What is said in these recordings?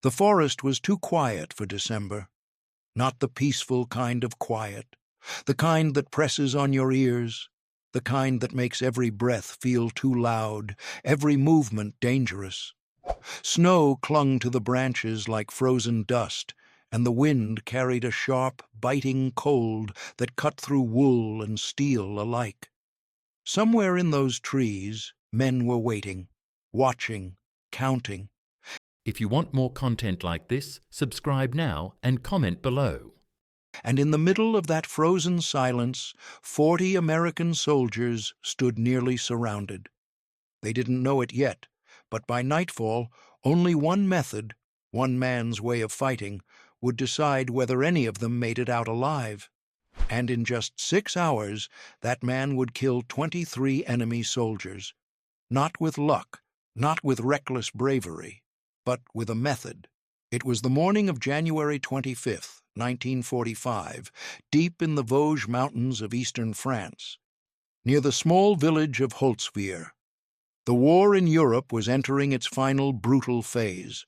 The forest was too quiet for December, not the peaceful kind of quiet, the kind that presses on your ears, the kind that makes every breath feel too loud, every movement dangerous. Snow clung to the branches like frozen dust, and the wind carried a sharp, biting cold that cut through wool and steel alike. Somewhere in those trees, men were waiting, watching, counting. If you want more content like this, subscribe now and comment below. And in the middle of that frozen silence, 40 American soldiers stood nearly surrounded. They didn't know it yet, but by nightfall, only one method, one man's way of fighting, would decide whether any of them made it out alive. And in just 6 hours, that man would kill 23 enemy soldiers. Not with luck, not with reckless bravery, but with a method. It was the morning of January 25th, 1945, deep in the Vosges Mountains of eastern France, near the small village of Holtzwihr. The war in Europe was entering its final brutal phase.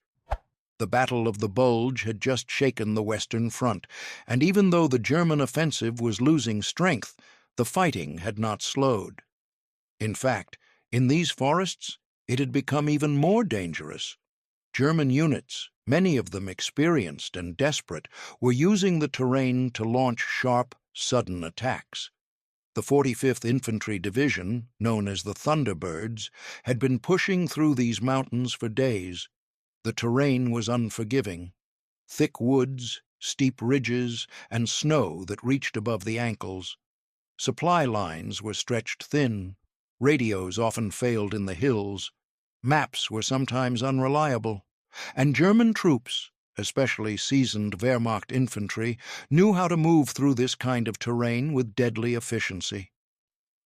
The Battle of the Bulge had just shaken the Western Front, and even though the German offensive was losing strength, the fighting had not slowed. In fact, in these forests, it had become even more dangerous. German units, many of them experienced and desperate, were using the terrain to launch sharp, sudden attacks. The 45th Infantry Division, known as the Thunderbirds, had been pushing through these mountains for days. The terrain was unforgiving. Thick woods, steep ridges, and snow that reached above the ankles. Supply lines were stretched thin. Radios often failed in the hills. Maps were sometimes unreliable. And German troops, especially seasoned Wehrmacht infantry, knew how to move through this kind of terrain with deadly efficiency.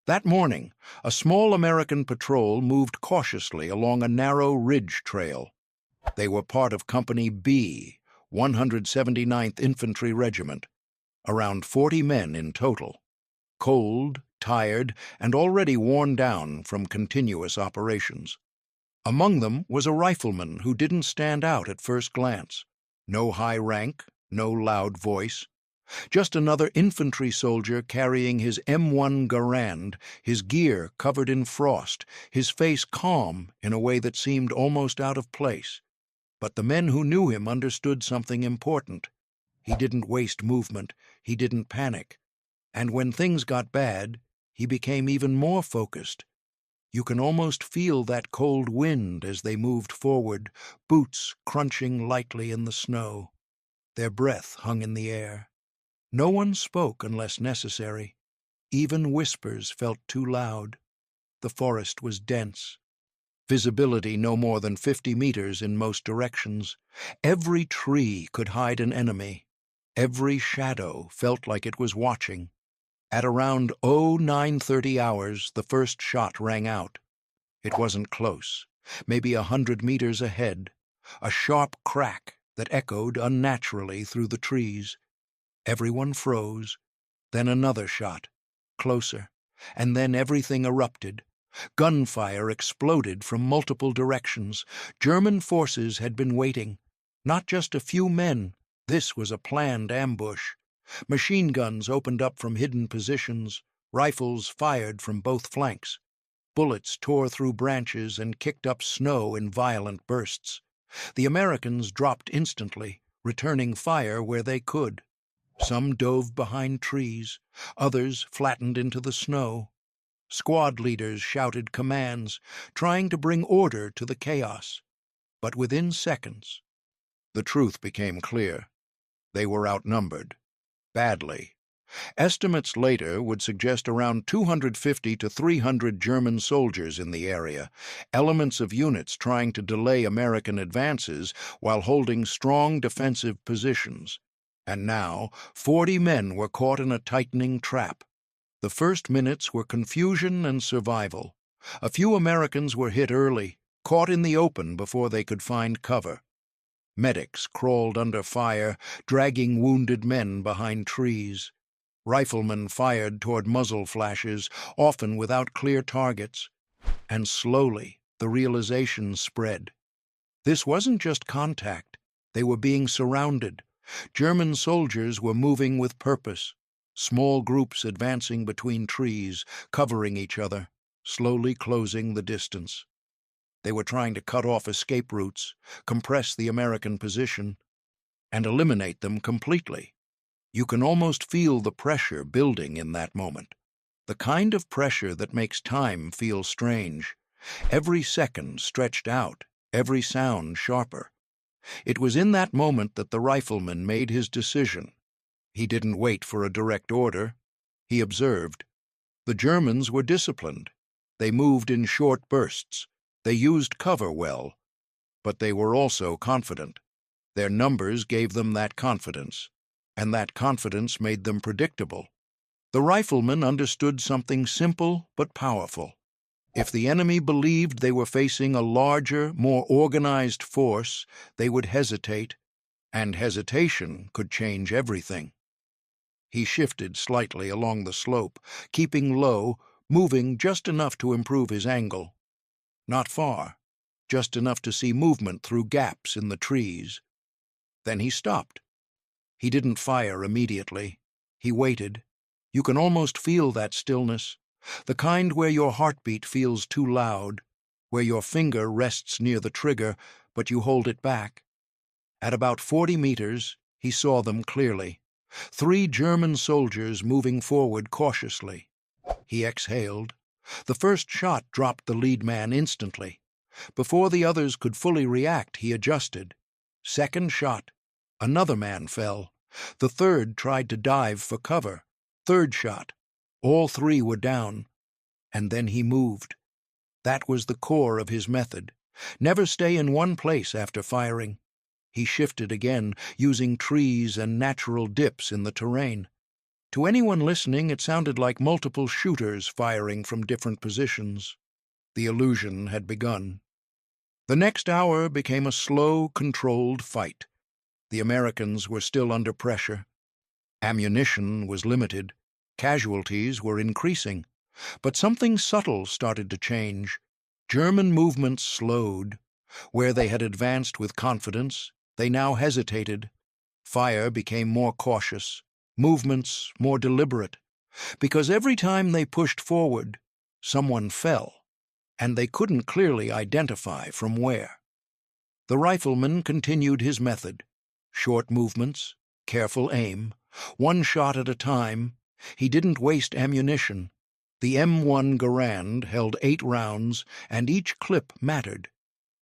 That morning, a small American patrol moved cautiously along a narrow ridge trail. They were part of Company B, 179th Infantry Regiment, around 40 men in total, cold, tired, and already worn down from continuous operations. Among them was a rifleman who didn't stand out at first glance. No high rank, no loud voice. Just another infantry soldier carrying his M1 Garand, his gear covered in frost, his face calm in a way that seemed almost out of place. But the men who knew him understood something important. He didn't waste movement, he didn't panic. And when things got bad, he became even more focused. You can almost feel that cold wind as they moved forward, boots crunching lightly in the snow. Their breath hung in the air. No one spoke unless necessary. Even whispers felt too loud. The forest was dense. Visibility no more than 50 meters in most directions. Every tree could hide an enemy. Every shadow felt like it was watching. At around 0930 hours, the first shot rang out. It wasn't close, maybe 100 meters ahead, a sharp crack that echoed unnaturally through the trees. Everyone froze, then another shot, closer, and then everything erupted. Gunfire exploded from multiple directions. German forces had been waiting. Not just a few men, this was a planned ambush. Machine guns opened up from hidden positions, rifles fired from both flanks. Bullets tore through branches and kicked up snow in violent bursts. The Americans dropped instantly, returning fire where they could. Some dove behind trees, others flattened into the snow. Squad leaders shouted commands, trying to bring order to the chaos. But within seconds, the truth became clear. They were outnumbered. Badly. Estimates later would suggest around 250 to 300 German soldiers in the area, elements of units trying to delay American advances while holding strong defensive positions. And now, 40 men were caught in a tightening trap. The first minutes were confusion and survival. A few Americans were hit early, caught in the open before they could find cover. Medics crawled under fire, dragging wounded men behind trees. Riflemen fired toward muzzle flashes, often without clear targets. And slowly, the realization spread. This wasn't just contact. They were being surrounded. German soldiers were moving with purpose, small groups advancing between trees, covering each other, slowly closing the distance. They were trying to cut off escape routes, compress the American position, and eliminate them completely. You can almost feel the pressure building in that moment. The kind of pressure that makes time feel strange. Every second stretched out, every sound sharper. It was in that moment that the rifleman made his decision. He didn't wait for a direct order. He observed. The Germans were disciplined. They moved in short bursts. They used cover well. But they were also confident. Their numbers gave them that confidence, and that confidence made them predictable. The rifleman understood something simple but powerful. If the enemy believed they were facing a larger, more organized force, they would hesitate, and hesitation could change everything. He shifted slightly along the slope, keeping low, moving just enough to improve his angle. Not far, just enough to see movement through gaps in the trees. Then he stopped. He didn't fire immediately. He waited. You can almost feel that stillness, the kind where your heartbeat feels too loud, where your finger rests near the trigger, but you hold it back. At about 40 meters, he saw them clearly. 3 German soldiers moving forward cautiously. He exhaled. The first shot dropped the lead man instantly. Before the others could fully react, he adjusted. Second shot. Another man fell. The third tried to dive for cover. Third shot. All 3 were down. And then he moved. That was the core of his method. Never stay in one place after firing. He shifted again, using trees and natural dips in the terrain. To anyone listening, it sounded like multiple shooters firing from different positions. The illusion had begun. The next hour became a slow, controlled fight. The Americans were still under pressure. Ammunition was limited. Casualties were increasing. But something subtle started to change. German movements slowed. Where they had advanced with confidence, they now hesitated. Fire became more cautious, movements more deliberate, because every time they pushed forward, someone fell, and they couldn't clearly identify from where. The rifleman continued his method. Short movements, careful aim, one shot at a time. He didn't waste ammunition. The M1 Garand held 8 rounds, and each clip mattered.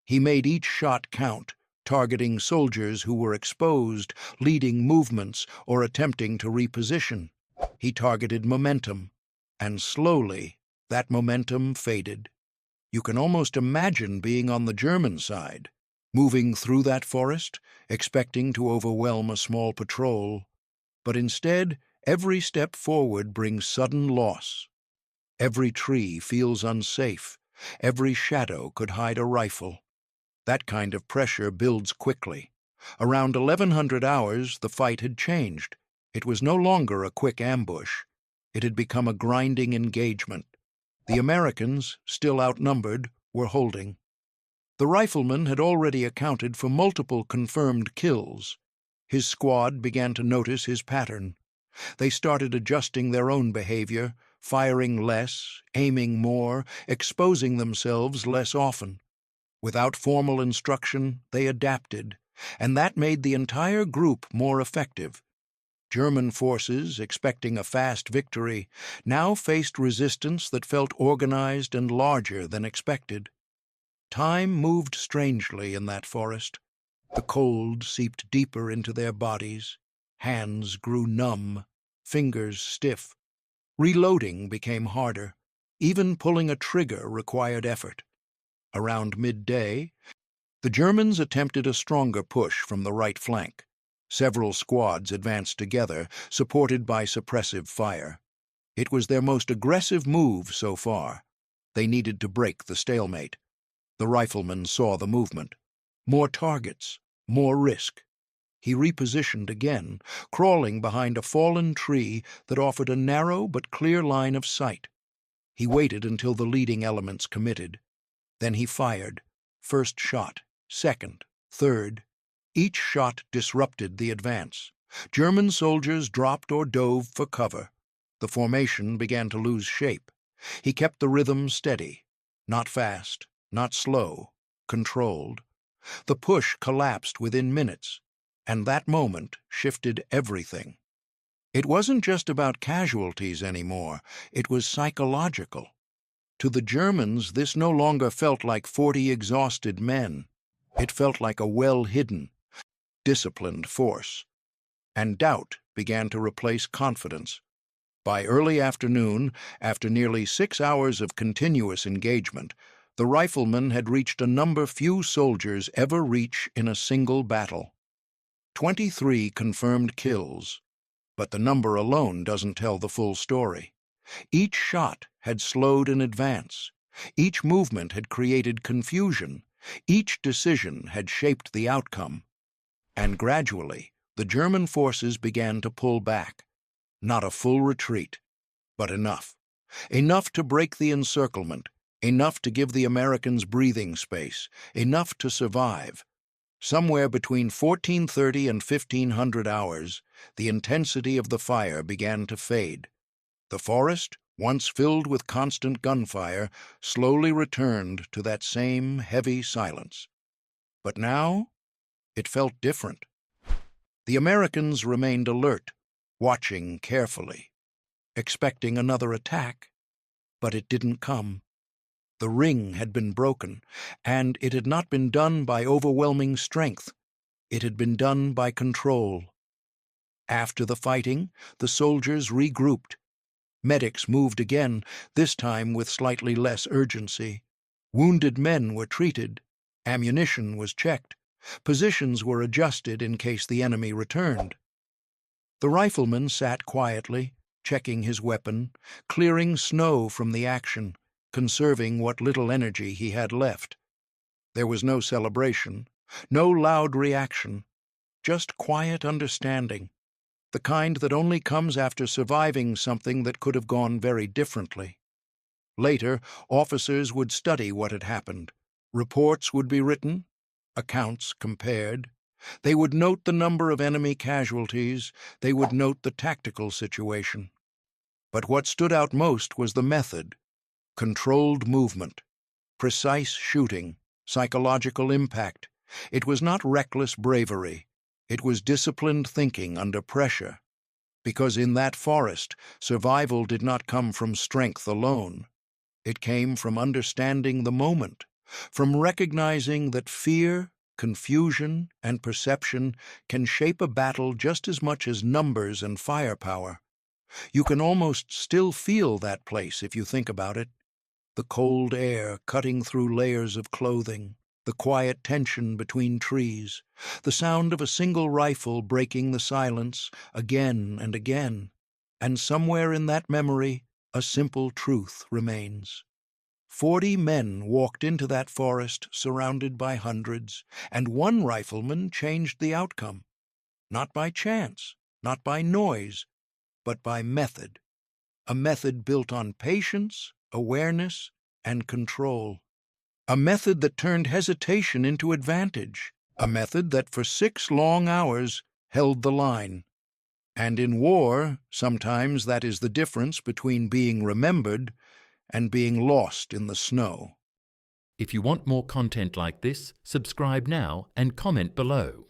He made each shot count, targeting soldiers who were exposed, leading movements, or attempting to reposition. He targeted momentum, and slowly that momentum faded. You can almost imagine being on the German side, moving through that forest, expecting to overwhelm a small patrol. But instead, every step forward brings sudden loss. Every tree feels unsafe. Every shadow could hide a rifle. That kind of pressure builds quickly. Around 1100 hours, the fight had changed. It was no longer a quick ambush. It had become a grinding engagement. The Americans, still outnumbered, were holding. The rifleman had already accounted for multiple confirmed kills. His squad began to notice his pattern. They started adjusting their own behavior, firing less, aiming more, exposing themselves less often. Without formal instruction, they adapted, and that made the entire group more effective. German forces, expecting a fast victory, now faced resistance that felt organized and larger than expected. Time moved strangely in that forest. The cold seeped deeper into their bodies. Hands grew numb, fingers stiff. Reloading became harder. Even pulling a trigger required effort. Around midday, the Germans attempted a stronger push from the right flank. Several squads advanced together, supported by suppressive fire. It was their most aggressive move so far. They needed to break the stalemate. The rifleman saw the movement. More targets, more risk. He repositioned again, crawling behind a fallen tree that offered a narrow but clear line of sight. He waited until the leading elements committed. Then he fired. First shot, second, third. Each shot disrupted the advance. German soldiers dropped or dove for cover. The formation began to lose shape. He kept the rhythm steady, not fast, not slow, controlled. The push collapsed within minutes, and that moment shifted everything. It wasn't just about casualties anymore, it was psychological. To the Germans, this no longer felt like 40 exhausted men. It felt like a well-hidden, disciplined force. And doubt began to replace confidence. By early afternoon, after nearly 6 hours of continuous engagement, the Rifleman had reached a number few soldiers ever reach in a single battle. 23 confirmed kills, but the number alone doesn't tell the full story. Each shot had slowed an advance. Each movement had created confusion. Each decision had shaped the outcome. And gradually, the German forces began to pull back. Not a full retreat, but enough. Enough to break the encirclement, enough to give the Americans breathing space, enough to survive. Somewhere between 1430 and 1500 hours, the intensity of the fire began to fade. The forest, once filled with constant gunfire, slowly returned to that same heavy silence. But now, it felt different. The Americans remained alert, watching carefully, expecting another attack, but it didn't come. The ring had been broken, and it had not been done by overwhelming strength. It had been done by control. After the fighting, the soldiers regrouped. Medics moved again, this time with slightly less urgency. Wounded men were treated. Ammunition was checked. Positions were adjusted in case the enemy returned. The Rifleman sat quietly, checking his weapon, clearing snow from the action, conserving what little energy he had left. There was no celebration, no loud reaction, just quiet understanding, the kind that only comes after surviving something that could have gone very differently. Later, officers would study what had happened. Reports would be written, accounts compared. They would note the number of enemy casualties. They would note the tactical situation. But what stood out most was the method: controlled movement, precise shooting, psychological impact. It was not reckless bravery. It was disciplined thinking under pressure. Because in that forest, survival did not come from strength alone. It came from understanding the moment, from recognizing that fear, confusion, and perception can shape a battle just as much as numbers and firepower. You can almost still feel that place if you think about it. The cold air cutting through layers of clothing, the quiet tension between trees, the sound of a single rifle breaking the silence again and again. And somewhere in that memory, a simple truth remains. 40 men walked into that forest surrounded by hundreds, and one rifleman changed the outcome. Not by chance, not by noise, but by method. A method built on patience, awareness, and control. A method that turned hesitation into advantage. A method that for 6 long hours held the line. And in war, sometimes that is the difference between being remembered and being lost in the snow. If you want more content like this, subscribe now and comment below.